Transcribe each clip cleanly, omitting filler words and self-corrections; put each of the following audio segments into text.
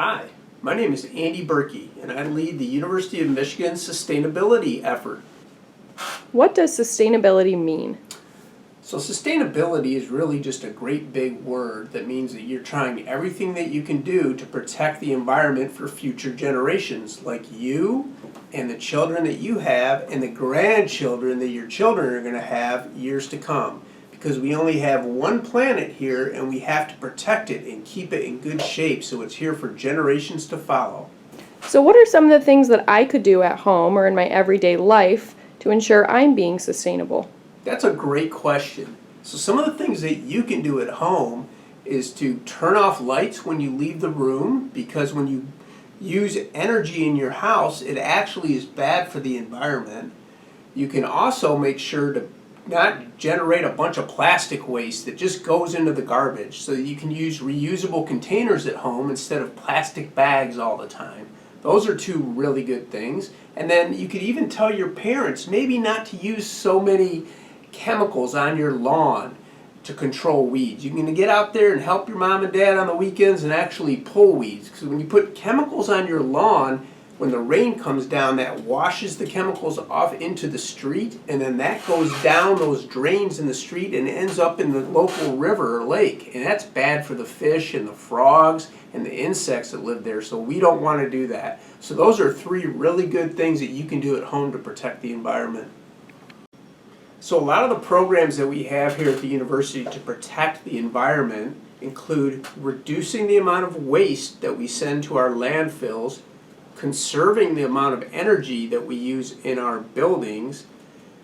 Hi, my name is Andy Berkey, and I lead the University of Michigan sustainability effort. What does sustainability mean? So sustainability is really just a great big word that means that you're trying everything that you can do to protect the environment for future generations, like you and the children that you have and the grandchildren that your children are going to have years to come. Because we only have one planet here and we have to protect it and keep it in good shape so it's here for generations to follow. So what are some of the things that I could do at home or in my everyday life to ensure I'm being sustainable? That's a great question. So some of the things that you can do at home is to turn off lights when you leave the room, because when you use energy in your house, it actually is bad for the environment. You can also make sure to not generate a bunch of plastic waste that just goes into the garbage, so that you can use reusable containers at home instead of plastic bags all the time. Those are two really good things. And then you could even tell your parents maybe not to use so many chemicals on your lawn to control weeds. You can get out there and help your mom and dad on the weekends and actually pull weeds, because when you put chemicals on your lawn, when the rain comes down, that washes the chemicals off into the street, and then that goes down those drains in the street and ends up in the local river or lake. And that's bad for the fish and the frogs and the insects that live there, so we don't want to do that. So those are three really good things that you can do at home to protect the environment. So a lot of the programs that we have here at the university to protect the environment include reducing the amount of waste that we send to our landfills, conserving the amount of energy that we use in our buildings,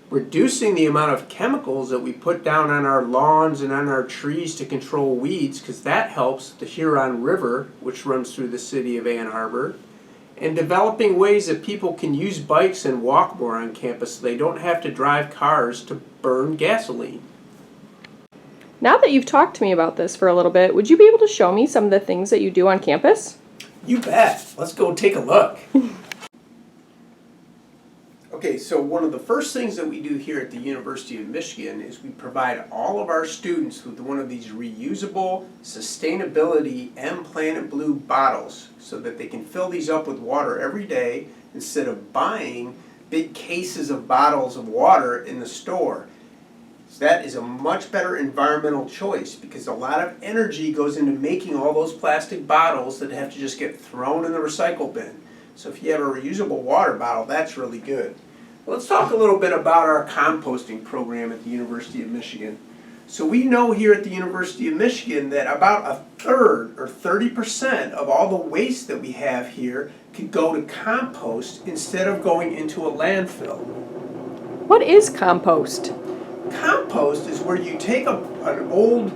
reducing the amount of chemicals that we put down on our lawns and on our trees to control weeds, because that helps the Huron River, which runs through the city of Ann Arbor, and developing ways that people can use bikes and walk more on campus so they don't have to drive cars to burn gasoline. Now that you've talked to me about this for a little bit, would you be able to show me some of the things that you do on campus? You bet. Let's go take a look. Okay, so one of the first things that we do here at the University of Michigan is we provide all of our students with one of these reusable sustainability M Planet Blue bottles so that they can fill these up with water every day instead of buying big cases of bottles of water in the store. So that is a much better environmental choice, because a lot of energy goes into making all those plastic bottles that have to just get thrown in the recycle bin. So if you have a reusable water bottle, that's really good. Let's talk a little bit about our composting program at the University of Michigan. So we know here at the University of Michigan that about a third or 30% of all the waste that we have here could go to compost instead of going into a landfill. What is compost? Compost is where you take an old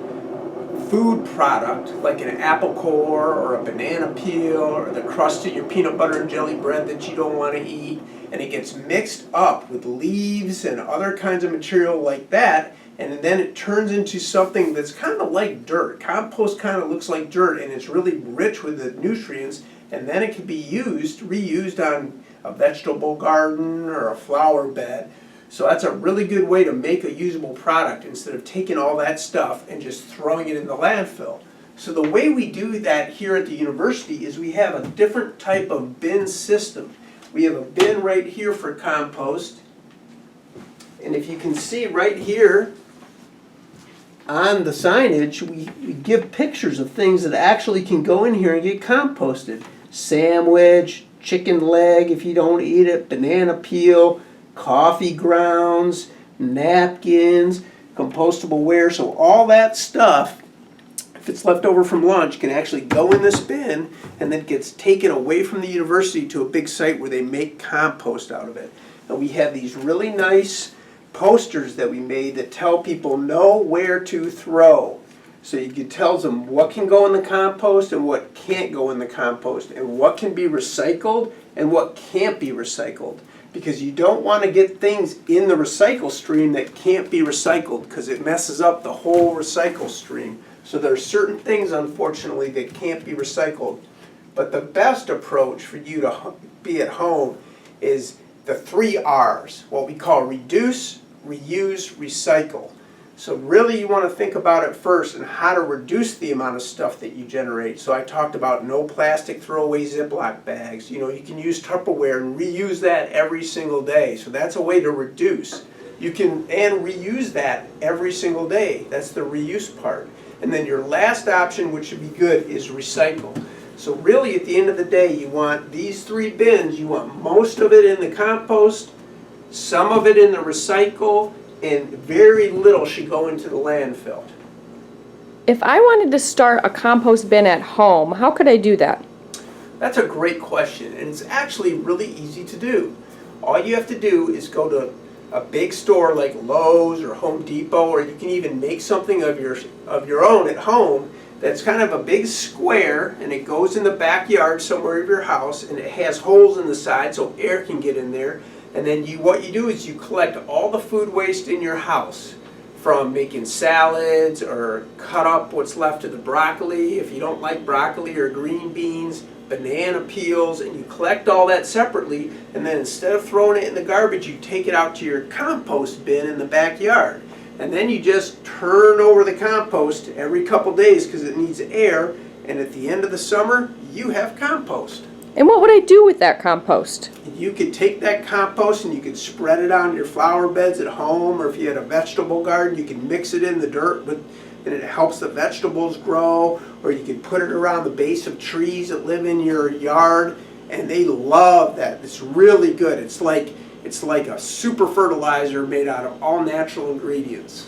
food product like an apple core or a banana peel or the crust of your peanut butter and jelly bread that you don't want to eat, and it gets mixed up with leaves and other kinds of material like that, and then it turns into something that's kind of like dirt. Compost kind of looks like dirt, and it's really rich with the nutrients, and then it can be reused on a vegetable garden or a flower bed. So that's a really good way to make a usable product instead of taking all that stuff and just throwing it in the landfill. So the way we do that here at the university is we have a different type of bin system. We have a bin right here for compost, and if you can see right here on the signage, we give pictures of things that actually can go in here and get composted. Sandwich, chicken leg if you don't eat it, banana peel, coffee grounds, napkins, compostable ware. So all that stuff, if it's left over from lunch, can actually go in this bin and then gets taken away from the university to a big site where they make compost out of it. And we have these really nice posters that we made that tell people know where to throw. So it tells them what can go in the compost and what can't go in the compost, and what can be recycled and what can't be recycled. Because you don't want to get things in the recycle stream that can't be recycled, because it messes up the whole recycle stream. So there are certain things, unfortunately, that can't be recycled. But the best approach for you to be at home is the 3 R's, what we call reduce, reuse, recycle. So really you want to think about it first and how to reduce the amount of stuff that you generate. So I talked about no plastic throwaway Ziploc bags. You know, you can use Tupperware and reuse that every single day. So that's a way to reduce. You can and reuse that every single day. That's the reuse part. And then your last option, which should be good, is recycle. So really at the end of the day, you want these 3 bins. You want most of it in the compost, some of it in the recycle, and very little should go into the landfill. If I wanted to start a compost bin at home, how could I do that? That's a great question, and it's actually really easy to do. All you have to do is go to a big store like Lowe's or Home Depot, or you can even make something of your own at home that's kind of a big square, and it goes in the backyard somewhere of your house, and it has holes in the side so air can get in there. And then what you do is you collect all the food waste in your house, from making salads or cut up what's left of the broccoli, if you don't like broccoli, or green beans, banana peels, and you collect all that separately, and then instead of throwing it in the garbage, you take it out to your compost bin in the backyard. And then you just turn over the compost every couple days because it needs air, and at the end of the summer, you have compost. And what would I do with that compost? You could take that compost and you could spread it on your flower beds at home, or if you had a vegetable garden, you can mix it in the dirt and it helps the vegetables grow, or you can put it around the base of trees that live in your yard, and they love that. It's really good. It's like a super fertilizer made out of all natural ingredients.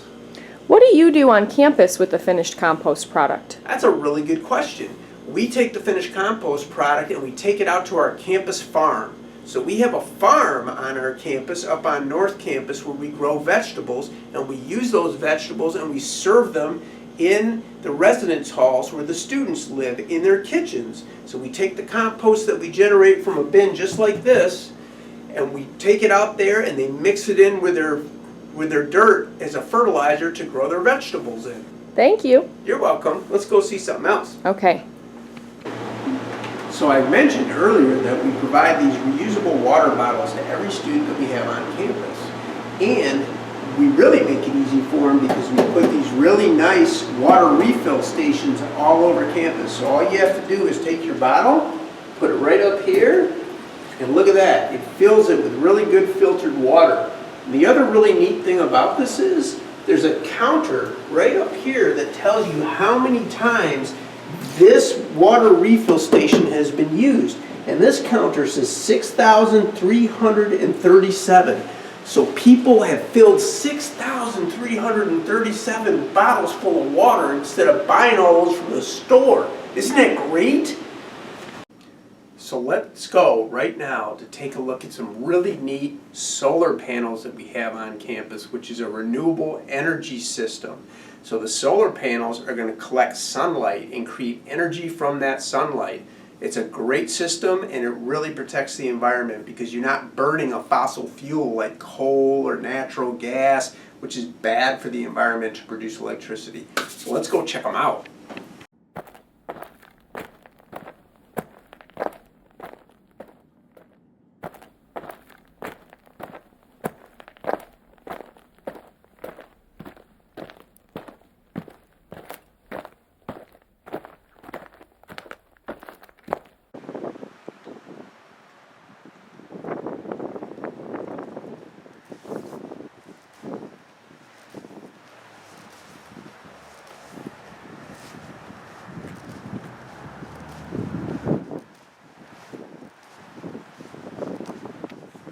What do you do on campus with the finished compost product? That's a really good question. We take the finished compost product and we take it out to our campus farm. So we have a farm on our campus, up on North Campus, where we grow vegetables, and we use those vegetables and we serve them in the residence halls where the students live, in their kitchens. So we take the compost that we generate from a bin just like this, and we take it out there and they mix it in with their dirt as a fertilizer to grow their vegetables in. Thank you. You're welcome. Let's go see something else. Okay. So I mentioned earlier that we provide these reusable water bottles to every student that we have on campus. And we really make it easy for them because we put these really nice water refill stations all over campus. So all you have to do is take your bottle, put it right up here, and look at that. It fills it with really good filtered water. And the other really neat thing about this is there's a counter right up here that tells you how many times this water refill station has been used. And this counter says 6,337. So people have filled 6,337 bottles full of water instead of buying all those from the store. Isn't that great? So let's go right now to take a look at some really neat solar panels that we have on campus, which is a renewable energy system. So the solar panels are going to collect sunlight and create energy from that sunlight. It's a great system, and it really protects the environment because you're not burning a fossil fuel like coal or natural gas, which is bad for the environment to produce electricity. So let's go check them out.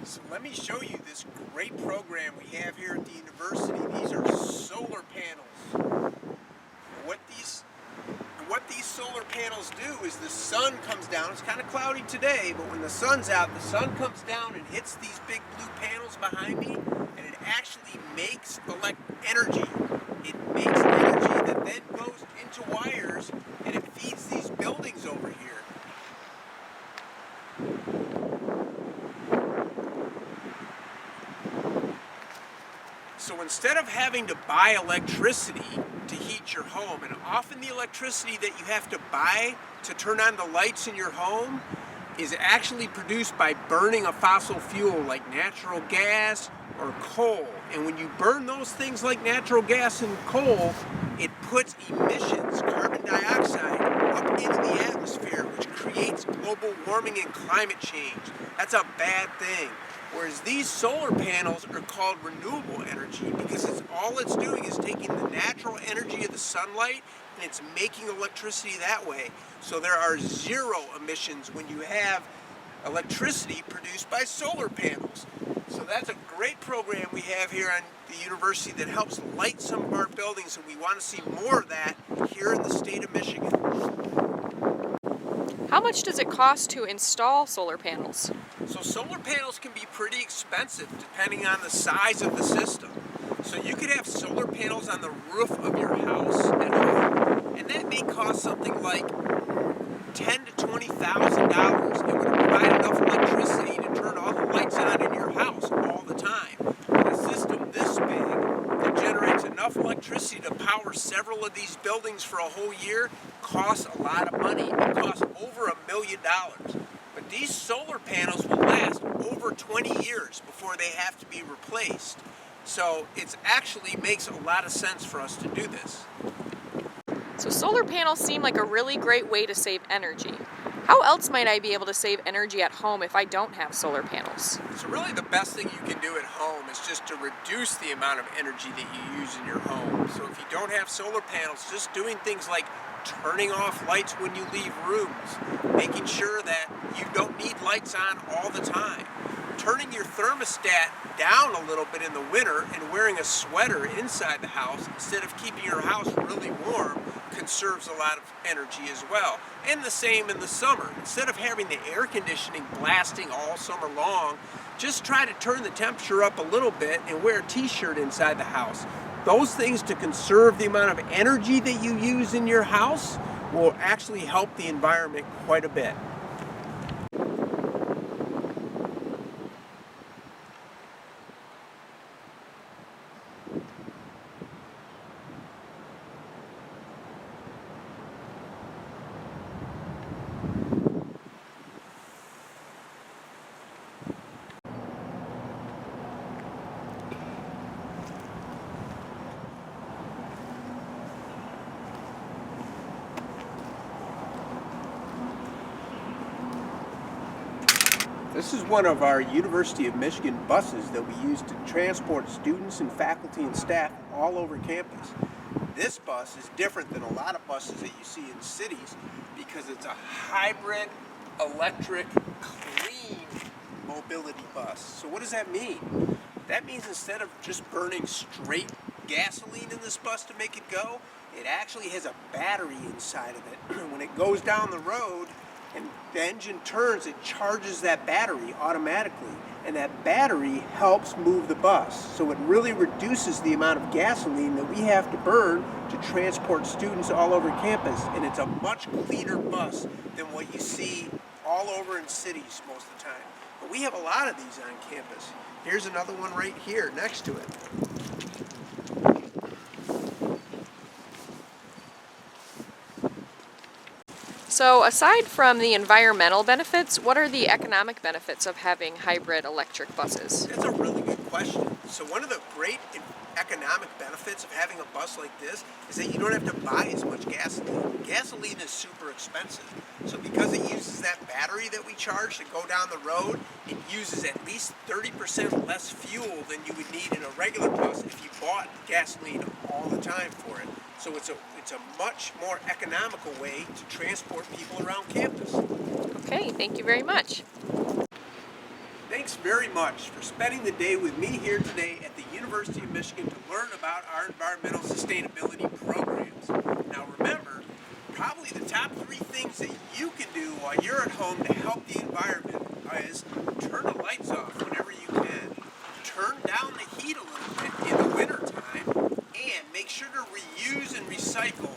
So let me show you this great program we have here at the university. These are solar panels. And what these solar panels do is the sun comes down. It's kind of cloudy today, but when the sun's out, the sun comes down and hits these big blue panels behind me, and it actually makes energy. It makes energy that then goes into wires, and it feeds these buildings over here. So instead of having to buy electricity to heat your home, and often the electricity that you have to buy to turn on the lights in your home is actually produced by burning a fossil fuel like natural gas or coal. And when you burn those things like natural gas and coal, it puts emissions, carbon dioxide, up into the atmosphere, which creates global warming and climate change. That's a bad thing. Whereas these solar panels are called renewable energy because all it's doing is taking the natural energy of the sunlight and it's making electricity that way. So there are zero emissions when you have electricity produced by solar panels. So that's a great program we have here on the university that helps light some of our buildings, and we want to see more of that here in the state of Michigan. How much does it cost to install solar panels? So solar panels can be pretty expensive depending on the size of the system. So you could have solar panels on the roof of your house at home, and that may cost something like $10,000 to $20,000. It would provide enough electricity to turn all the lights on in your house all the time. And a system this big that generates enough electricity to power several of these buildings for a whole year costs a lot of money. It costs over $1 million. But these solar panels will last over 20 years before they have to be replaced. So it actually makes a lot of sense for us to do this. So solar panels seem like a really great way to save energy. How else might I be able to save energy at home if I don't have solar panels? So really the best thing you can do at home is just to reduce the amount of energy that you use in your home. So if you don't have solar panels, just doing things like turning off lights when you leave rooms, making sure that you don't need lights on all the time, turning your thermostat down a little bit in the winter and wearing a sweater inside the house instead of keeping your house really warm conserves a lot of energy as well. And the same in the summer. Instead of having the air conditioning blasting all summer long, just try to turn the temperature up a little bit and wear a t-shirt inside the house. Those things to conserve the amount of energy that you use in your house will actually help the environment quite a bit. This is one of our University of Michigan buses that we use to transport students and faculty and staff all over campus. This bus is different than a lot of buses that you see in cities because it's a hybrid, electric, clean mobility bus. So what does that mean? That means instead of just burning straight gasoline in this bus to make it go, it actually has a battery inside of it. When it goes down the road, and the engine turns, it charges that battery automatically, and that battery helps move the bus. So it really reduces the amount of gasoline that we have to burn to transport students all over campus, and it's a much cleaner bus than what you see all over in cities most of the time. But we have a lot of these on campus. Here's another one right here next to it. So aside from the environmental benefits, what are the economic benefits of having hybrid electric buses? That's a really good question. So one of the great economic benefits of having a bus like this is that you don't have to buy as much gasoline. Gasoline is super expensive. So because it uses that battery that we charge to go down the road, it uses at least 30% less fuel than you would need in a regular bus if you bought gasoline all the time for it. So it's a much more economical way to transport people around campus. Okay, thank you very much. Thanks very much for spending the day with me here today at the University of Michigan to learn about our environmental sustainability programs. Now remember, probably the top 3 things that you can do while you're at home to help the environment is turn the lights off whenever you can, turn down the heat a little bit in the wintertime, and make sure to reuse and recycle